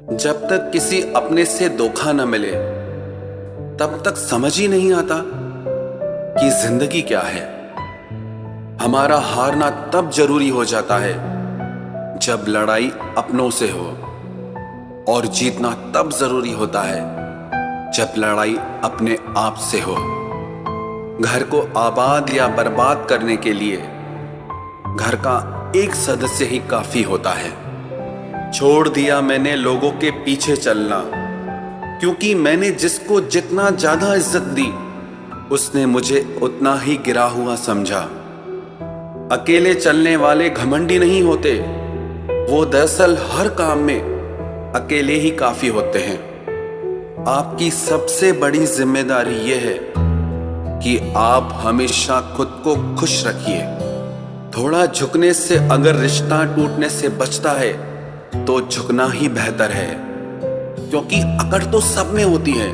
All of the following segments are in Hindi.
जब तक किसी अपने से धोखा न मिले तब तक समझ ही नहीं आता कि जिंदगी क्या है। हमारा हारना तब जरूरी हो जाता है जब लड़ाई अपनों से हो, और जीतना तब जरूरी होता है जब लड़ाई अपने आप से हो। घर को आबाद या बर्बाद करने के लिए घर का एक सदस्य ही काफी होता है। छोड़ दिया मैंने लोगों के पीछे चलना, क्योंकि मैंने जिसको जितना ज्यादा इज्जत दी उसने मुझे उतना ही गिरा हुआ समझा। अकेले चलने वाले घमंडी नहीं होते, वो दरअसल हर काम में अकेले ही काफी होते हैं। आपकी सबसे बड़ी जिम्मेदारी यह है कि आप हमेशा खुद को खुश रखिए। थोड़ा झुकने से अगर रिश्ता टूटने से बचता है तो झुकना ही बेहतर है, क्योंकि अकड़ तो सब में होती है,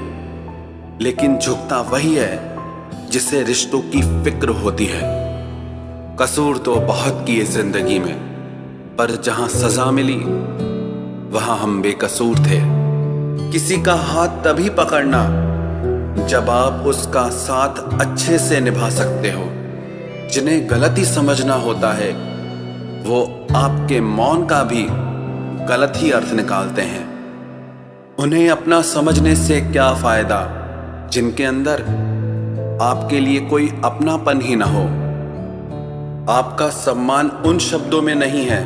लेकिन झुकता वही है जिसे रिश्तों की फिक्र होती है। कसूर तो बहुत किए जिंदगी में, पर जहां सजा मिली वहां हम बेकसूर थे। किसी का हाथ तभी पकड़ना जब आप उसका साथ अच्छे से निभा सकते हो। जिन्हें गलती समझना होता है वो आपके मौन का भी गलत ही अर्थ निकालते हैं। उन्हें अपना समझने से क्या फायदा जिनके अंदर आपके लिए कोई अपनापन ही ना हो। आपका सम्मान उन शब्दों में नहीं है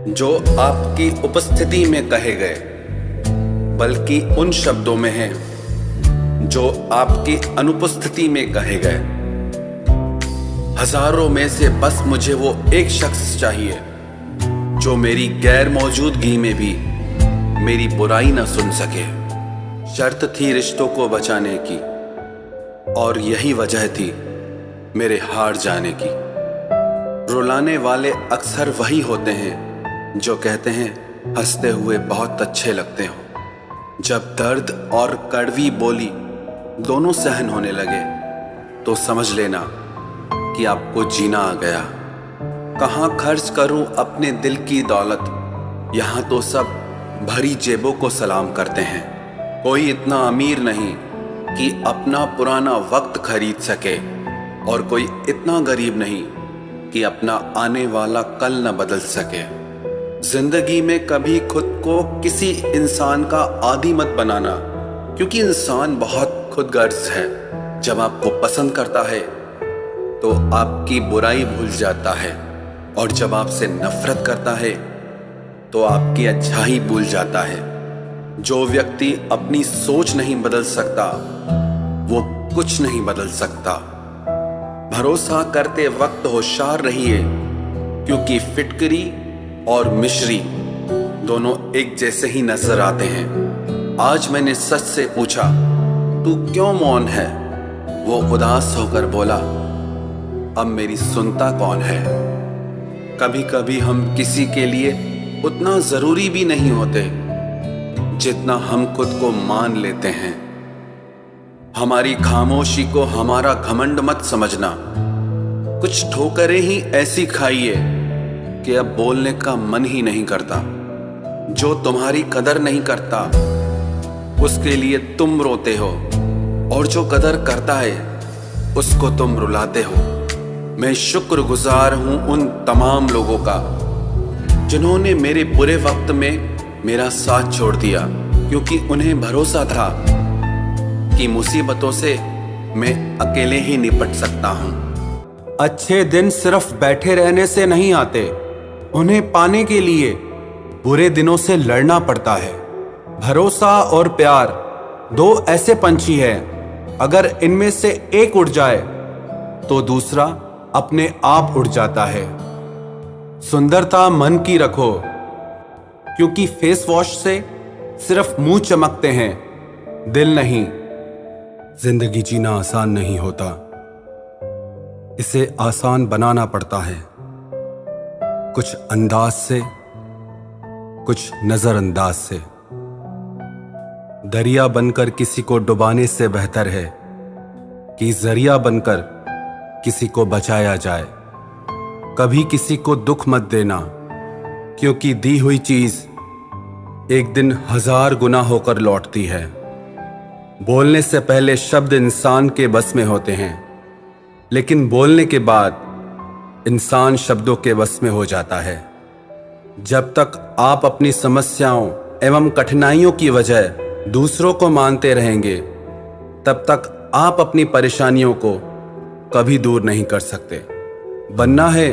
जो आपकी उपस्थिति में कहे गए, बल्कि उन शब्दों में है जो आपकी अनुपस्थिति में कहे गए। हजारों में से बस मुझे वो एक शख्स चाहिए जो मेरी गैर मौजूदगी में भी मेरी बुराई ना सुन सके। शर्त थी रिश्तों को बचाने की, और यही वजह थी मेरे हार जाने की। रुलाने वाले अक्सर वही होते हैं जो कहते हैं हंसते हुए बहुत अच्छे लगते हो। जब दर्द और कड़वी बोली दोनों सहन होने लगे तो समझ लेना कि आपको जीना आ गया। कहाँ खर्च करूं अपने दिल की दौलत, यहाँ तो सब भरी जेबों को सलाम करते हैं। कोई इतना अमीर नहीं कि अपना पुराना वक्त खरीद सके, और कोई इतना गरीब नहीं कि अपना आने वाला कल न बदल सके। जिंदगी में कभी खुद को किसी इंसान का आदी मत बनाना, क्योंकि इंसान बहुत खुदगर्ज है। जब आपको पसंद करता है तो आपकी बुराई भूल जाता है, और जब आपसे नफरत करता है तो आपकी अच्छाई भूल जाता है। जो व्यक्ति अपनी सोच नहीं बदल सकता वो कुछ नहीं बदल सकता। भरोसा करते वक्त होशियार रहिए, क्योंकि फिटकरी और मिश्री दोनों एक जैसे ही नजर आते हैं। आज मैंने सच से पूछा, तू क्यों मौन है? वो उदास होकर बोला, अब मेरी सुनता कौन है? कभी कभी हम किसी के लिए उतना जरूरी भी नहीं होते जितना हम खुद को मान लेते हैं। हमारी खामोशी को हमारा घमंड मत समझना। कुछ ठोकरें ही ऐसी खाइए कि अब बोलने का मन ही नहीं करता। जो तुम्हारी कदर नहीं करता उसके लिए तुम रोते हो, और जो कदर करता है उसको तुम रुलाते हो। मैं शुक्रगुजार हूं उन तमाम लोगों का जिन्होंने मेरे बुरे वक्त में मेरा साथ छोड़ दिया, क्योंकि उन्हें भरोसा था कि मुसीबतों से मैं अकेले ही निपट सकता हूं। अच्छे दिन सिर्फ बैठे रहने से नहीं आते, उन्हें पाने के लिए बुरे दिनों से लड़ना पड़ता है। भरोसा और प्यार दो ऐसे पंछी हैं, अगर इनमें से एक उड़ जाए तो दूसरा अपने आप उड़ जाता है। सुंदरता मन की रखो, क्योंकि फेस वॉश से सिर्फ मुंह चमकते हैं, दिल नहीं। जिंदगी जीना आसान नहीं होता, इसे आसान बनाना पड़ता है। कुछ अंदाज से, कुछ नजरअंदाज से। दरिया बनकर किसी को डुबाने से बेहतर है कि जरिया बनकर किसी को बचाया जाए। कभी किसी को दुख मत देना, क्योंकि दी हुई चीज एक दिन 1000 गुना होकर लौटती है। बोलने से पहले शब्द इंसान के बस में होते हैं, लेकिन बोलने के बाद इंसान शब्दों के बस में हो जाता है। जब तक आप अपनी समस्याओं एवं कठिनाइयों की वजह दूसरों को मानते रहेंगे, तब तक आप अपनी परेशानियों को कभी दूर नहीं कर सकते। बनना है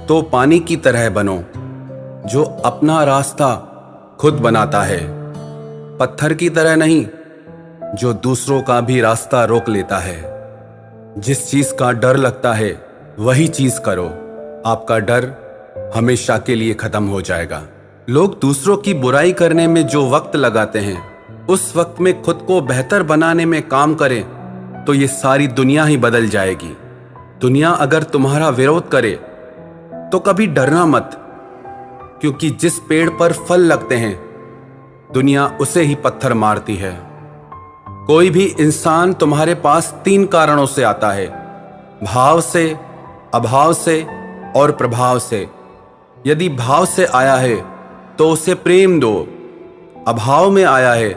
तो पानी की तरह बनो, जो अपना रास्ता खुद बनाता है, पत्थर की तरह नहीं, जो दूसरों का भी रास्ता रोक लेता है। जिस चीज का डर लगता है वही चीज करो, आपका डर हमेशा के लिए खत्म हो जाएगा। लोग दूसरों की बुराई करने में जो वक्त लगाते हैं, उस वक्त में खुद को बेहतर बनाने में काम करें तो ये सारी दुनिया ही बदल जाएगी। दुनिया अगर तुम्हारा विरोध करे तो कभी डरना मत, क्योंकि जिस पेड़ पर फल लगते हैं दुनिया उसे ही पत्थर मारती है। कोई भी इंसान तुम्हारे पास 3 कारणों से आता है, भाव से, अभाव से और प्रभाव से। यदि भाव से आया है तो उसे प्रेम दो, अभाव में आया है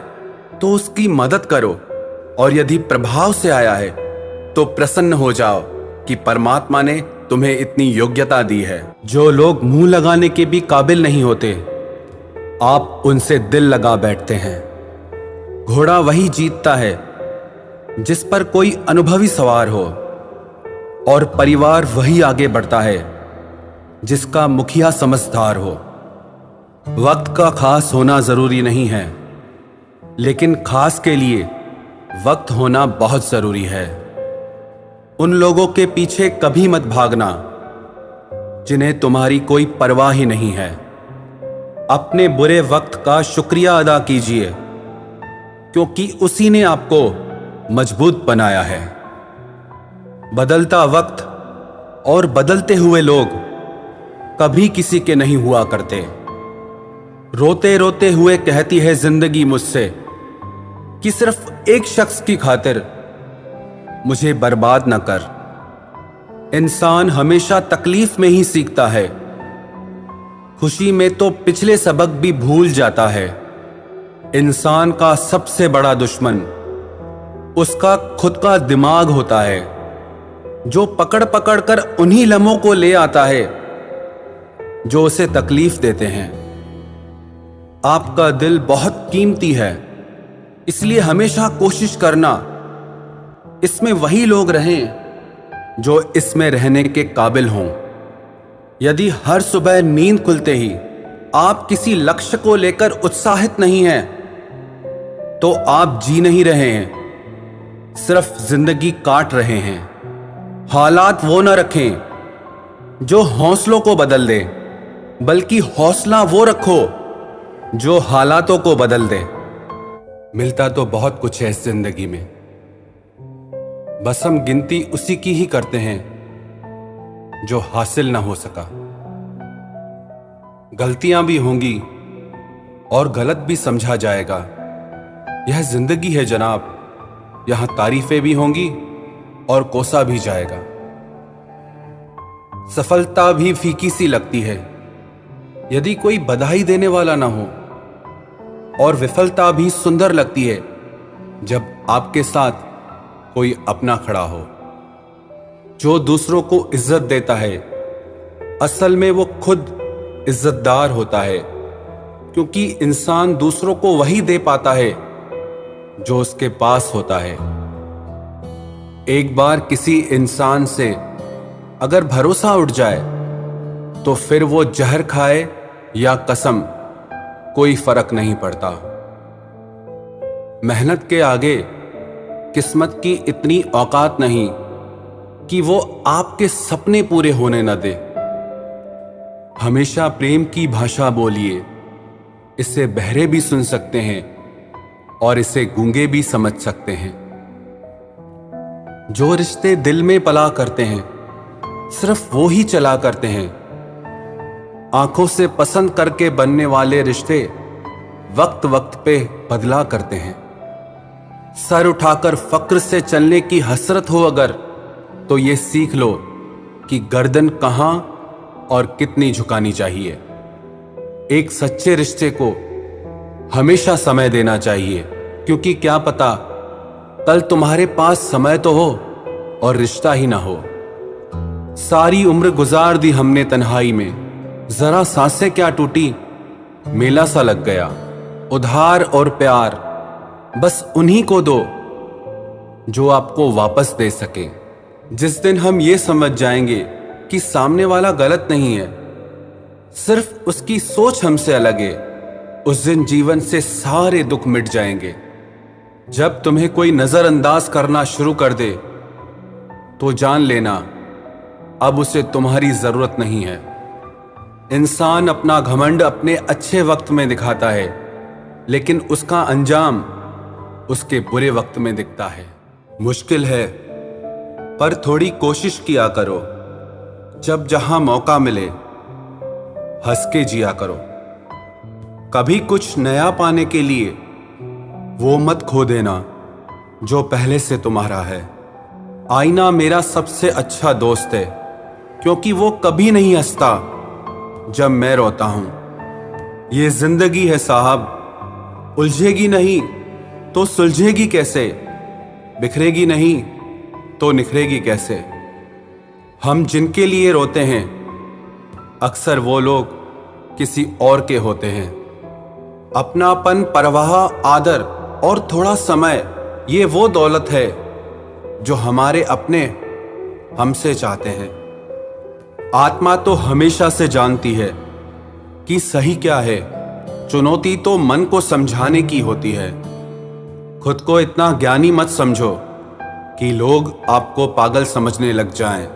तो उसकी मदद करो, और यदि प्रभाव से आया है तो प्रसन्न हो जाओ कि परमात्मा ने तुम्हें इतनी योग्यता दी है। जो लोग मुंह लगाने के भी काबिल नहीं होते, आप उनसे दिल लगा बैठते हैं। घोड़ा वही जीतता है जिस पर कोई अनुभवी सवार हो, और परिवार वही आगे बढ़ता है जिसका मुखिया समझदार हो। वक्त का खास होना जरूरी नहीं है, लेकिन खास के लिए वक्त होना बहुत जरूरी है। उन लोगों के पीछे कभी मत भागना जिन्हें तुम्हारी कोई परवाह ही नहीं है। अपने बुरे वक्त का शुक्रिया अदा कीजिए, क्योंकि उसी ने आपको मजबूत बनाया है। बदलता वक्त और बदलते हुए लोग कभी किसी के नहीं हुआ करते। रोते रोते हुए कहती है जिंदगी मुझसे कि सिर्फ एक शख्स की खातिर मुझे बर्बाद न कर। इंसान हमेशा तकलीफ में ही सीखता है, खुशी में तो पिछले सबक भी भूल जाता है। इंसान का सबसे बड़ा दुश्मन उसका खुद का दिमाग होता है, जो पकड़ पकड़ कर उन्हीं लम्हों को ले आता है जो उसे तकलीफ देते हैं। आपका दिल बहुत कीमती है, इसलिए हमेशा कोशिश करना इसमें वही लोग रहें जो इसमें रहने के काबिल हों। यदि हर सुबह नींद खुलते ही आप किसी लक्ष्य को लेकर उत्साहित नहीं हैं, तो आप जी नहीं रहे हैं, सिर्फ जिंदगी काट रहे हैं। हालात वो न रखें जो हौसलों को बदल दे, बल्कि हौसला वो रखो जो हालातों को बदल दे। मिलता तो बहुत कुछ है इस जिंदगी में, बस हम गिनती उसी की ही करते हैं जो हासिल ना हो सका। गलतियां भी होंगी और गलत भी समझा जाएगा। यह जिंदगी है जनाब, यहां तारीफें भी होंगी और कोसा भी जाएगा। सफलता भी फीकी सी लगती है यदि कोई बधाई देने वाला ना हो, और विफलता भी सुंदर लगती है जब आपके साथ कोई अपना खड़ा हो। जो दूसरों को इज्जत देता है, असल में वो खुद इज्जतदार होता है, क्योंकि इंसान दूसरों को वही दे पाता है जो उसके पास होता है। एक बार किसी इंसान से अगर भरोसा उठ जाए तो फिर वो जहर खाए या कसम, कोई फर्क नहीं पड़ता। मेहनत के आगे किस्मत की इतनी औकात नहीं कि वो आपके सपने पूरे होने न दे। हमेशा प्रेम की भाषा बोलिए, इसे बहरे भी सुन सकते हैं और इसे गूंगे भी समझ सकते हैं। जो रिश्ते दिल में पला करते हैं, सिर्फ वो ही चला करते हैं। आंखों से पसंद करके बनने वाले रिश्ते वक्त वक्त पे बदला करते हैं। सर उठाकर फक्र से चलने की हसरत हो अगर, तो ये सीख लो कि गर्दन कहां और कितनी झुकानी चाहिए। एक सच्चे रिश्ते को हमेशा समय देना चाहिए, क्योंकि क्या पता कल तुम्हारे पास समय तो हो और रिश्ता ही ना हो। सारी उम्र गुजार दी हमने तन्हाई में, जरा सांसें क्या टूटी, मेला सा लग गया। उधार और प्यार बस उन्हीं को दो जो आपको वापस दे सके। जिस दिन हम ये समझ जाएंगे कि सामने वाला गलत नहीं है, सिर्फ उसकी सोच हमसे अलग है, उस दिन जीवन से सारे दुख मिट जाएंगे। जब तुम्हें कोई नजरअंदाज करना शुरू कर दे तो जान लेना अब उसे तुम्हारी जरूरत नहीं है। इंसान अपना घमंड अपने अच्छे वक्त में दिखाता है, लेकिन उसका अंजाम उसके बुरे वक्त में दिखता है। मुश्किल है, पर थोड़ी कोशिश किया करो। जब जहां मौका मिले हंस के जिया करो। कभी कुछ नया पाने के लिए वो मत खो देना जो पहले से तुम्हारा है। आईना मेरा सबसे अच्छा दोस्त है, क्योंकि वो कभी नहीं हंसता जब मैं रोता हूं। ये जिंदगी है साहब, उलझेगी नहीं तो सुलझेगी कैसे, बिखरेगी नहीं तो निखरेगी कैसे। हम जिनके लिए रोते हैं अक्सर वो लोग किसी और के होते हैं। अपनापन, परवाह, आदर और थोड़ा समय, ये वो दौलत है जो हमारे अपने हमसे चाहते हैं। आत्मा तो हमेशा से जानती है कि सही क्या है, चुनौती तो मन को समझाने की होती है। खुद को इतना ज्ञानी मत समझो कि लोग आपको पागल समझने लग जाएं।